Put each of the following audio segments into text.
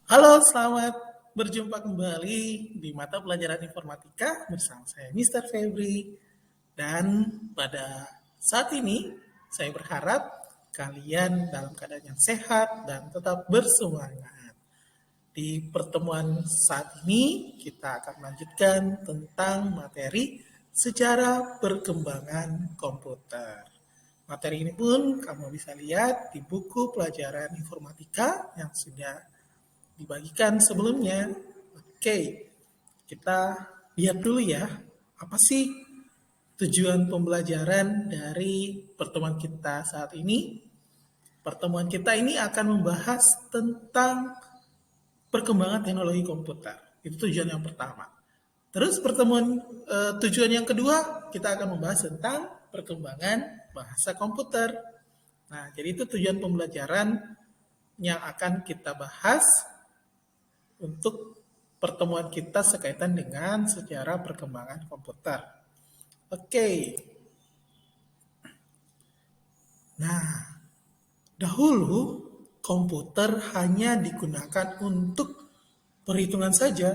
Halo, selamat berjumpa kembali di mata pelajaran informatika bersama saya Mr. Febri. Dan pada saat ini saya berharap kalian dalam keadaan yang sehat dan tetap bersemangat. Di pertemuan saat ini kita akan melanjutkan tentang materi sejarah perkembangan komputer. Materi ini pun kamu bisa lihat di buku pelajaran informatika yang sudah dibagikan sebelumnya. Oke, kita lihat dulu ya, apa sih tujuan pembelajaran dari pertemuan kita saat ini? Pertemuan kita ini akan membahas tentang perkembangan teknologi komputer. Itu tujuan yang pertama. Terus tujuan yang kedua, kita akan membahas tentang perkembangan bahasa komputer. Nah, jadi itu tujuan pembelajaran yang akan kita bahas untuk pertemuan kita sekaitan dengan sejarah perkembangan komputer. Oke. Nah, dahulu komputer hanya digunakan untuk perhitungan saja.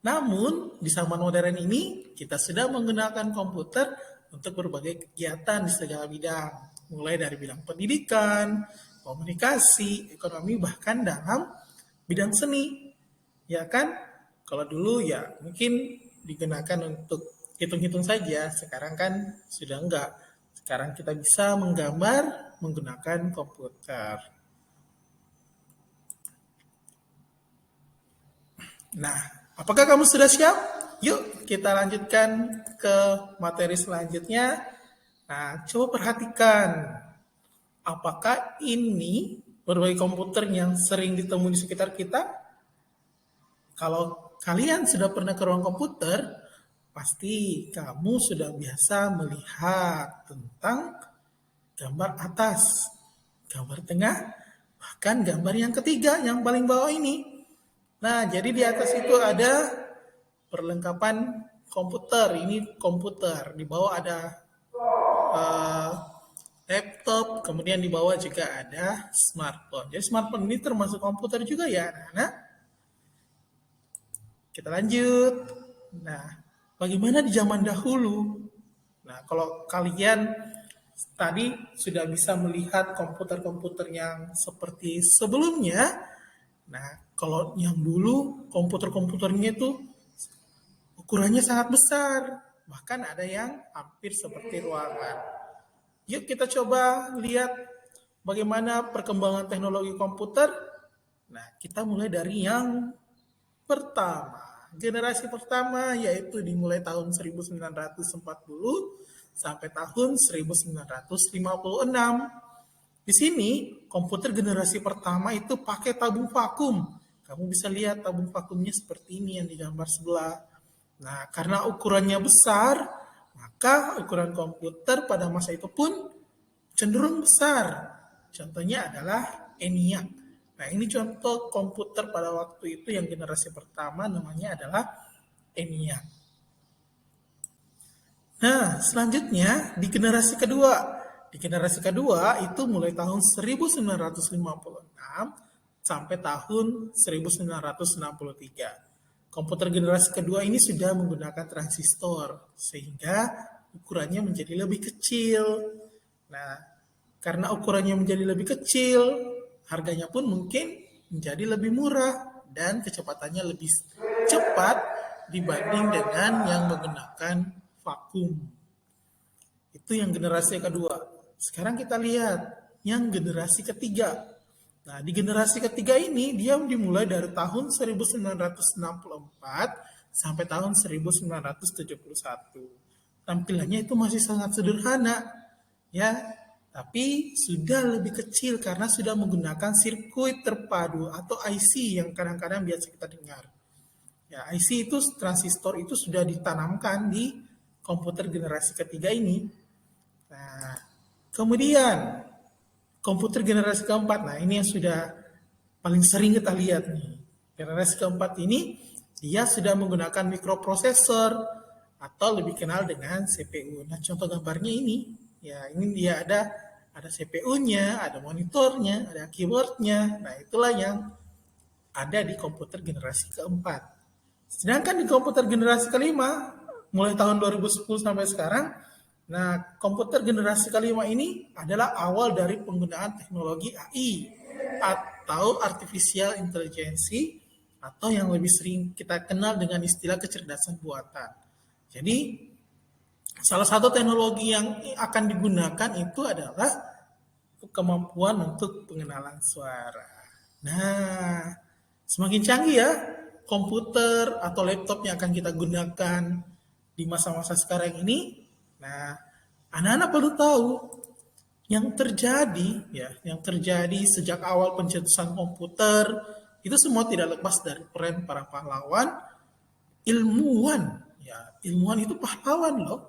Namun, di zaman modern ini kita sudah menggunakan komputer untuk berbagai kegiatan di segala bidang, mulai dari bidang pendidikan, komunikasi, ekonomi, bahkan dalam bidang seni. Ya kan? Kalau dulu ya mungkin digunakan untuk hitung-hitung saja, sekarang kan sudah enggak. Sekarang kita bisa menggambar menggunakan komputer. Nah, apakah kamu sudah siap? Yuk kita lanjutkan ke materi selanjutnya. Nah, coba perhatikan apakah ini berbagai komputer yang sering ditemui di sekitar kita? Kalau kalian sudah pernah ke ruang komputer, pasti kamu sudah biasa melihat tentang gambar atas, gambar tengah, bahkan gambar yang ketiga yang paling bawah ini. Nah, jadi di atas itu ada perlengkapan komputer. Ini komputer. Di bawah ada eh, laptop, kemudian di bawah juga ada smartphone. Jadi smartphone ini termasuk komputer juga ya, anak-anak. Kita lanjut. Nah, bagaimana di zaman dahulu? Nah, kalau kalian tadi sudah bisa melihat komputer-komputer yang seperti sebelumnya, nah, kalau yang dulu komputer-komputernya itu ukurannya sangat besar, bahkan ada yang hampir seperti ruangan. Yuk kita coba lihat bagaimana perkembangan teknologi komputer. Nah, kita mulai dari yang pertama. Generasi pertama yaitu dimulai tahun 1940 sampai tahun 1956. Di sini komputer generasi pertama itu pakai tabung vakum. Kamu bisa lihat tabung vakumnya seperti ini yang digambar sebelah. Nah, karena ukurannya besar, maka ukuran komputer pada masa itu pun cenderung besar. Contohnya adalah ENIAC. Nah, ini contoh komputer pada waktu itu yang generasi pertama namanya adalah ENIAC. Nah, selanjutnya di generasi kedua. Di generasi kedua itu mulai tahun 1956 sampai tahun 1963. Komputer generasi kedua ini sudah menggunakan transistor sehingga ukurannya menjadi lebih kecil. Nah, karena ukurannya menjadi lebih kecil, harganya pun mungkin menjadi lebih murah dan kecepatannya lebih cepat dibanding dengan yang menggunakan vakum. Itu yang generasi kedua. Sekarang kita lihat yang generasi ketiga. Nah, di generasi ketiga ini dia dimulai dari tahun 1964 sampai tahun 1971. Tampilannya itu masih sangat sederhana, ya, tapi sudah lebih kecil karena sudah menggunakan sirkuit terpadu atau IC yang kadang-kadang biasa kita dengar. Ya, IC itu transistor itu sudah ditanamkan di komputer generasi ketiga ini. Nah, kemudian komputer generasi keempat. Nah, ini yang sudah paling sering kita lihat nih. Generasi keempat ini dia sudah menggunakan mikroprosesor atau lebih kenal dengan CPU. Nah, contoh gambarnya ini. Ya, ini dia ada CPU-nya, ada monitornya, ada keyboard-nya. Nah, itulah yang ada di komputer generasi keempat. Sedangkan di komputer generasi kelima, mulai tahun 2010 sampai sekarang, nah komputer generasi kelima ini adalah awal dari penggunaan teknologi AI atau Artificial Intelligence atau yang lebih sering kita kenal dengan istilah kecerdasan buatan. Jadi salah satu teknologi yang akan digunakan itu adalah kemampuan untuk pengenalan suara. Nah, semakin canggih ya komputer atau laptop yang akan kita gunakan di masa-masa sekarang ini. Nah, anak-anak perlu tahu yang terjadi sejak awal pencetusan komputer itu semua tidak lepas dari peran para pahlawan ilmuwan. Ya, ilmuwan itu pahlawan loh.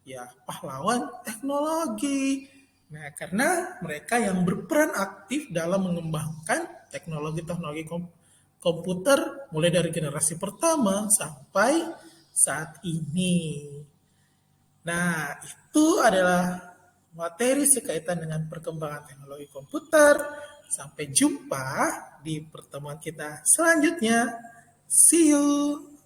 Ya, pahlawan teknologi. Nah, karena mereka yang berperan aktif dalam mengembangkan teknologi-teknologi komputer mulai dari generasi pertama sampai saat ini. Nah, itu adalah materi sekaitan dengan perkembangan teknologi komputer. Sampai jumpa di pertemuan kita selanjutnya. See you.